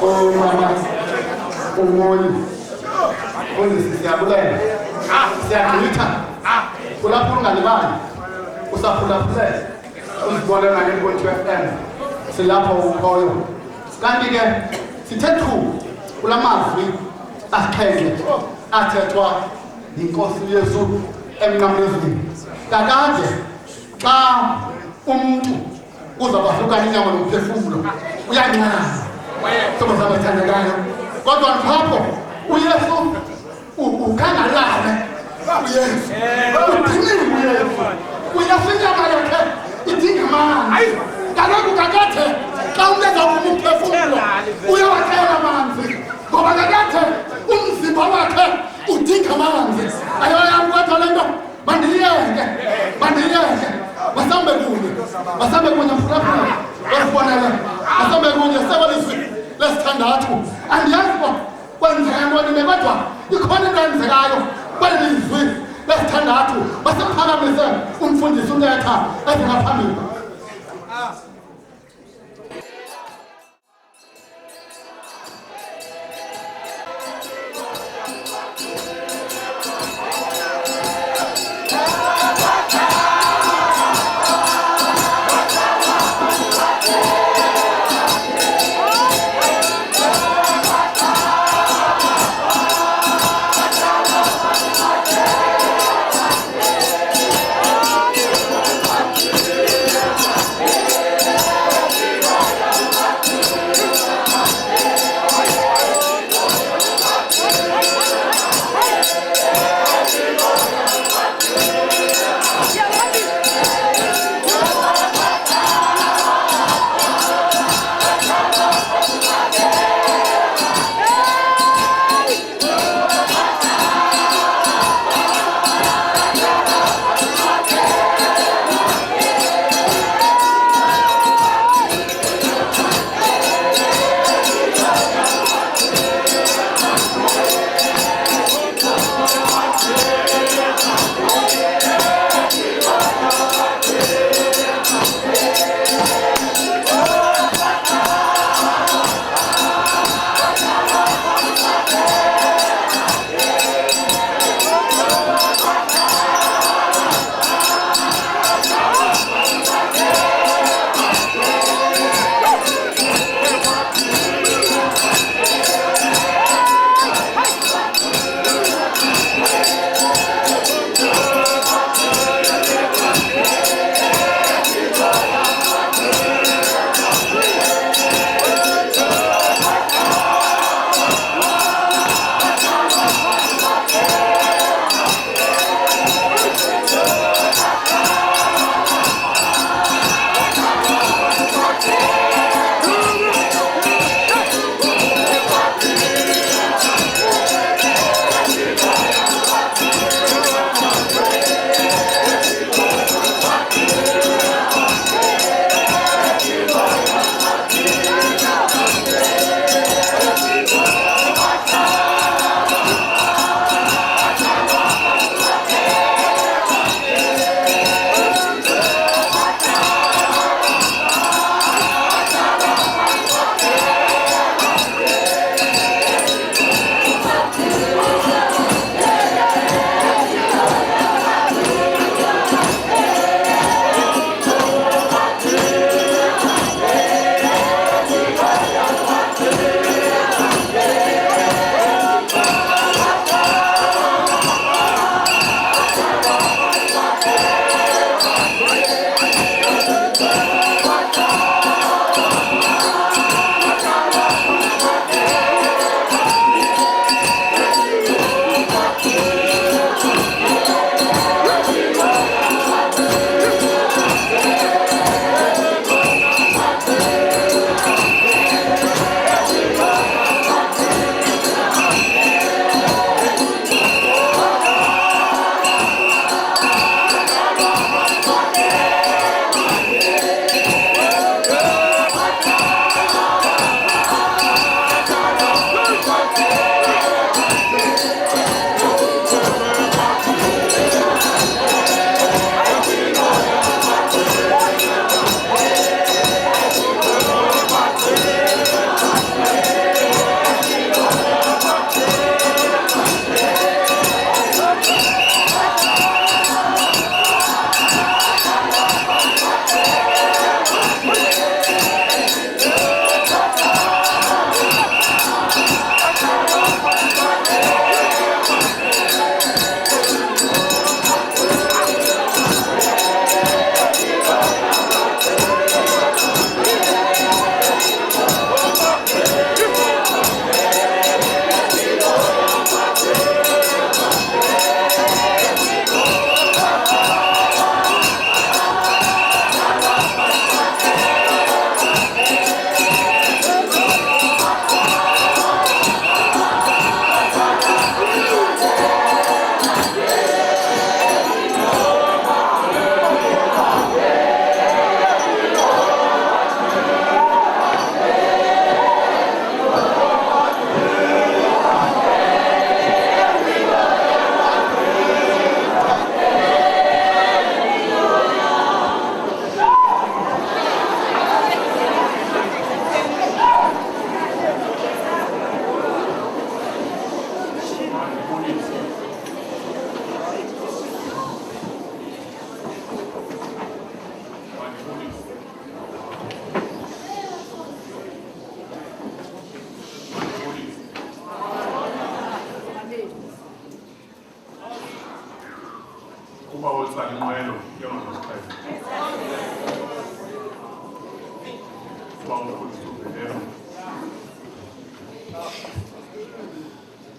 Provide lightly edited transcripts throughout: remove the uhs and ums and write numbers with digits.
Oh, mama. Umoya. Konje siyabulela. Siyakhulitha. Kulapho ungalibali. Usaphulaphula. Uzibona ngani FM. Silapho ukhoyo. Kanti ke sithethu kulamazwi asixhenxe athethwa inkosi Yesu emnqamlezweni. Kakade xa umuntu uzabahlukana inyama nomphefumulo uyanqana. Somo sabathandekayo. Kodwa lapho uYesu ukhangalale. Uyesu. Uthini uYesu? Uyasinyama yakhe idinga amanzi. Kaloku kakade xa umuntu ezawufuna umphefumulo uyawathela amanzi. Ngoba kakade umzimba wakhe udinga amanzi. Ayoyam kodwa le nto mandiyeke. Masambe kunye mphulaphula. Wasibonele. Masambe kunye sebalizwi lesithandathu. Andiyazi uba kwenzeka ntoni kodwa ikhona into eyenzekayo kweli lizwi lesithandathu. Masiphakamise umfundisi untetha ezingaphambili. Yeah.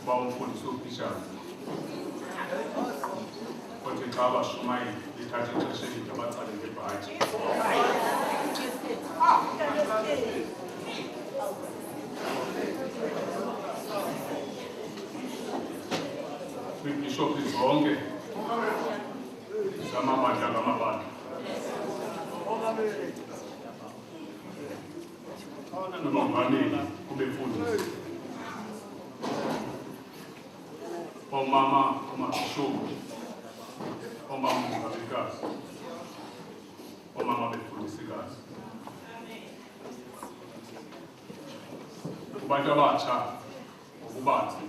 bawumfundisa ubishop kodwa xa abashumayeli lithatha ixesha elide bacale ngebhaji. Kwiibhishophu zonke zamabandla ngamabandla nomongameli kubefundisi omama omabhishophu omama mongamikazi omama befundisikazi kubantu abatsha ngokubanzi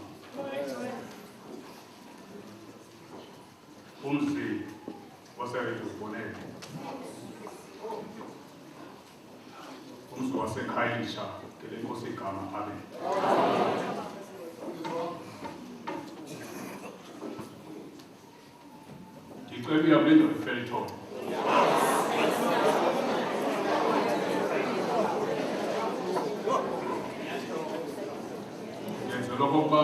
umzi waseZibonele umzi wasekhayisha ngele nkosi igama abe ndicela uyabule ndoda ifelithole yenzela okokuba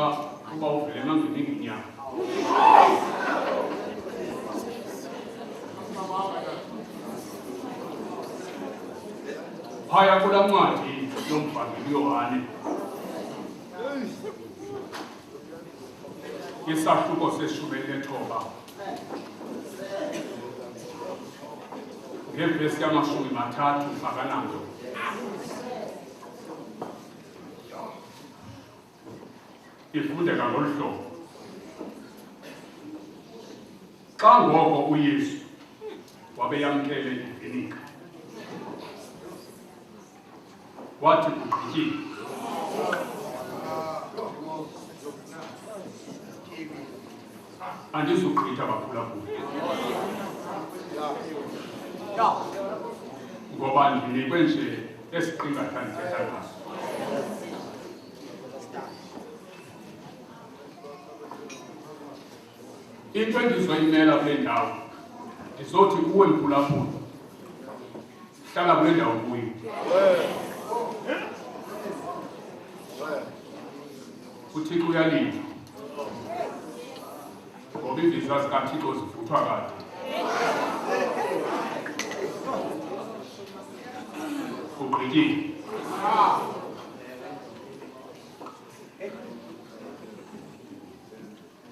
uba uvele emangeni ngenyanga phaya kulaa ncwadi yomvangeli Yohane isahluko se-19 ngevesi yama-30 akananto ifundeka ngolu hlobo. Xa ngoko uYesu wabeyamkele ivinika wathi kugqityiwe, andizugqitha baphulaphula ngoba ndinikwe nje esiqingatha ndithetha ngaso. Into endizoyimela kule ndawo ndizothi kuwe mphulaphula hlala kule ndawo kuyo uThixo uyalinda ngoba iimbiza zikaThixo zivuthwa kade. Ugqityiwe.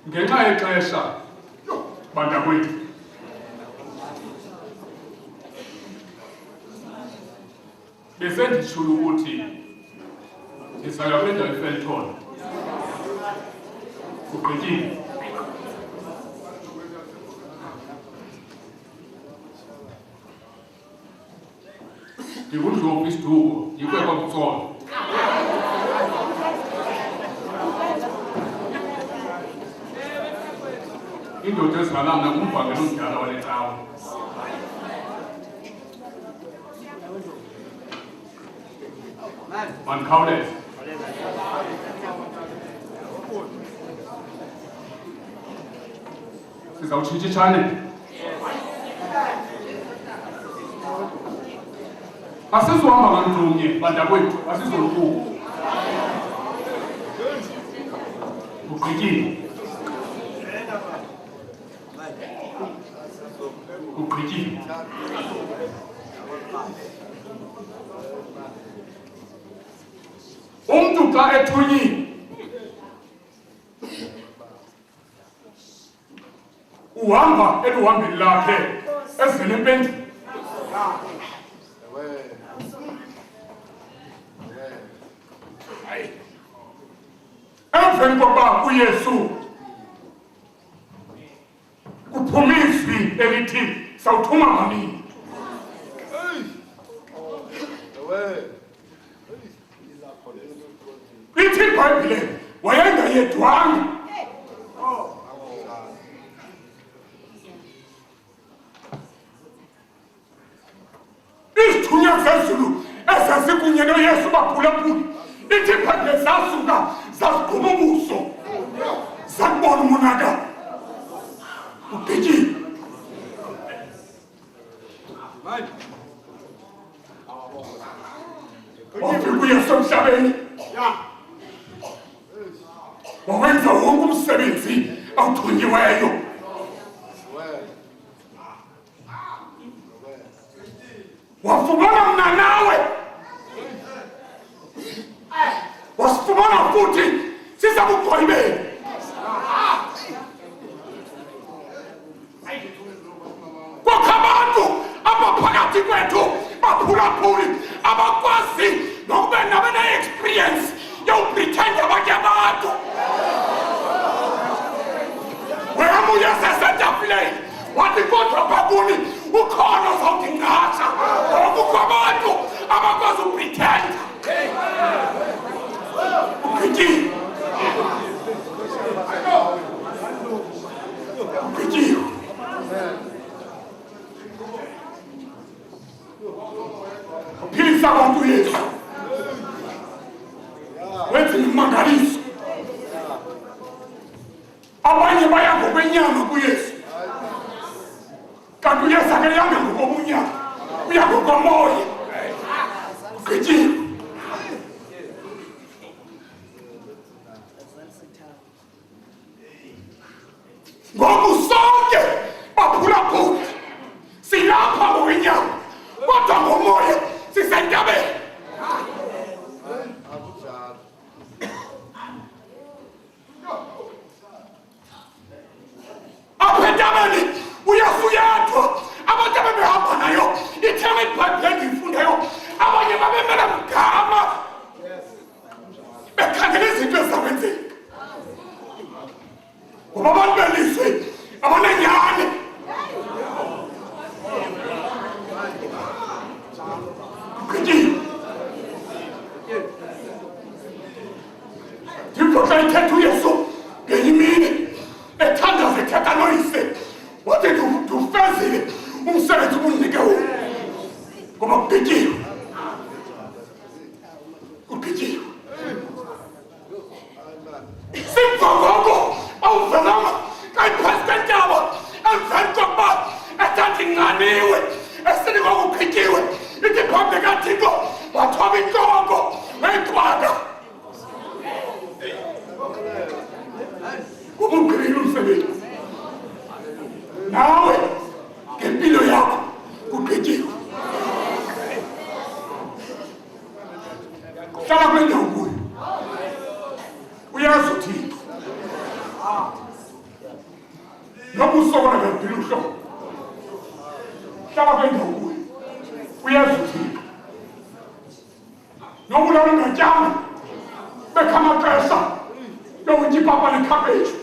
Ngenxa yexesha bantakwethu besenditshula ukuthi ndizaya kule ndawo ifelithole. Ugqityiwe. Ndikudlopha isiduko yikwe kwabutsolo. Indoda ezingalamna ngumvangeli omdala wale cawa. Mandikhawuleze. Sizawutshintshitshane. Asizuhamba ngamntumnye bantakwethu, asizolukuko. Ugqityiwe. Ugqityiwe. Umntu xa ethunyiwe uhamba eluhambeni lakhe ezivela empendeni. Emveni kokuba uYesu kuphuma izwi elithi sawuthuma manini, ithi iBhayibhile wayengayedwanga. Izithunywa zezulu ezazikunye noYesu baphulaphula, ithi iBhayibhile zasuka zazigquba ubuso zakubona umonakalo. Ugqityiwe. Wafika uYesu emhlabeni wawenza wonke umsebenzi awuthunyiweyo. Wafumana mna nawe, wasifumana futhi siza kugqibela. Kukho abantu abaphakathi kwethu baphulaphuli abakwazi nokuba nabane-experience yowupretenda abanye abantu. Weyamuye sesetafuleni wathi kodwa bakuni ukhona uzawudingaza ngoba kukho abantu abakwazi upretenda. Ugqityiwe. Ugqityiwe. Uphilisa abantu Yesu. Wenza imangaliso. Abanye baya ngokwenyama kuYesu. Kanti uYesu akayanga ngokobunyama. Uya ngokomoya. Ugqityiwe. Ngoku sonke baphulaphula silapha ngokwenyama kodwa ngomoya sisentabeni. Apha entabeni uYesu yedwa abantu abebehamba nayo itheme ibhayibhile endiyifundayo abanye babemele mgama bekhangela izinto ezizakwenzeka ngoba abantu belizwe abanenyani. Thixo xa ithetha uYesu ngenye imini ethandaza ethetha noyise wathi ndiwufezile umsebenzi ubundinike wona ngoba kugqityiwe. Kugqityiwe. Simvangoko awuvelanga kayiphasi kwentaba emveni kokuba ethatha inganiwe esithi ngoku kugqityiwe ithi phambi kaThixo wathoba intloko wayixhwaka. Ubugqibile umsebenzi. Nawe ngempilo yakho kugqityiwe. Hlala kule ndawo kuyo. Uyazi uThixo. Noba usokola ngempilo uhlobo. Hlala kule ndawo kuyo. Uyazi uThixo. Noba ulala ungatyanga bekha amaxesha yokutya ipapa nekhaphetshu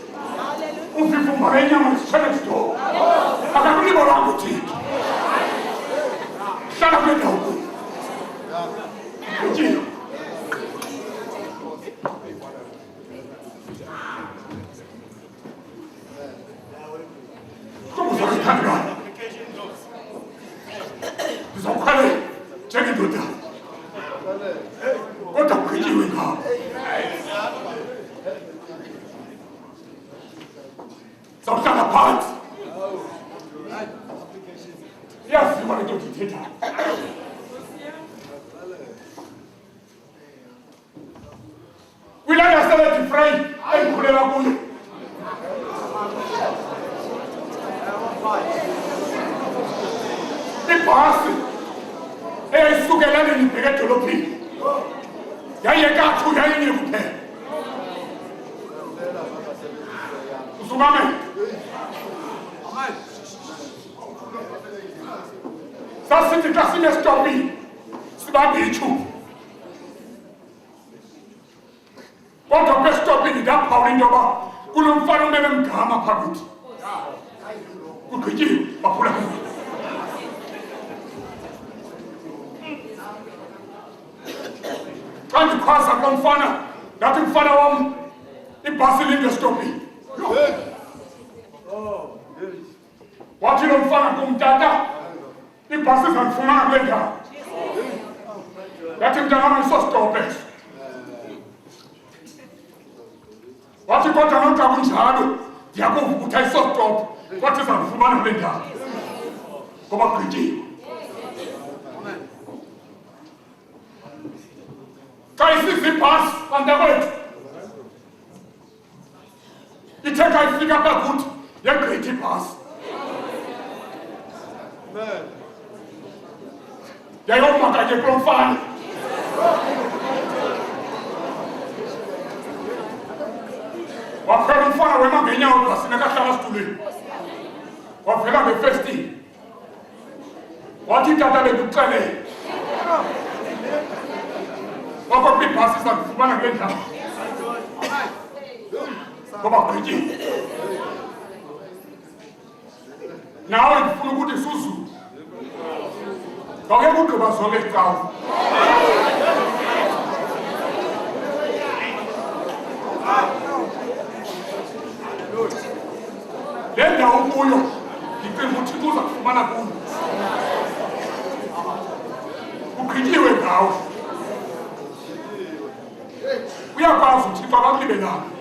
uvivumba lenyama zitshele esitolo akakulibolanga uThixo. Hlala kule ndawo kuyo. Kugqityiwe. Uzakuthandana. Uzawukhalela njengendoda. Kodwa kugqityiwe ngawo. Zawuhlala phansi. Iyaziwa le nto ndiyithethayo. Kwilali yaseLedifrey endikhulela kuyo ibhasi eyayisukela ibheke edolophini yayiyekathu yayinye kuphela. Usukame. Sasithi xa sinesitopini sibambe ithuba kodwa kwesitopini ndaphawula into yoba kulo mfana umele mgama phakathi. Kugqityiwe baphulaphula. Xa ndikhwaza kulo mfana ndathi mfana wam ibhasi lingestopini. Wathi lo mfana kumtata ibhasi izandifumana kule ndawo. Ndathi mntanam isostopho eso. Wathi kodwa noxa kunjalo ndiyakuva ukuthi ayisostopho wathi izandifumana kule ndawo ngoba kugqityiwe. Xa isiza ibhasi bantakwethu kayifika bakuthi yeGreat Bus yayomaka ke kulomfana waphela umfana wema ngenyawo basina kahlala situlweni wavela ngefestini wathi tata bekuxelele wakwa ibhasi sakufumana kule ndawo ngoba gqityiwe nawe ndifuna ukuthi suzulu ngake kugqiba zonke icawa le ndawo kuyo ndicinga ukuthi kuza kufumana kuyo ugqityiwe ngawo uyakwazi uthixo akakulibelanga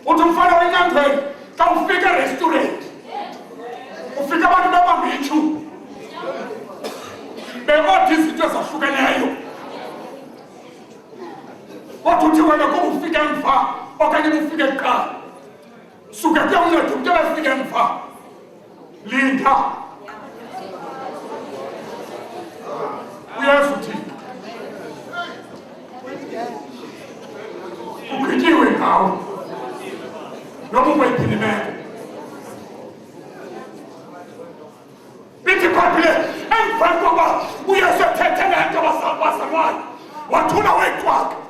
uthi umfana wenyangweni xa ufika erestaurant ufika abantu bebambitshu bekodwa izinto ezahlukeneyo kodwa uthi wena kuba ufike emva okanye ufike kuqala suke kuyomnceda umntu ebefike emva linda uyazi uthixo ugqityiwe ngawo noma ukweyiphi imeko bithi bhabhile emva koba uyesu ethethe le nto bazalwane wathula wayicwaka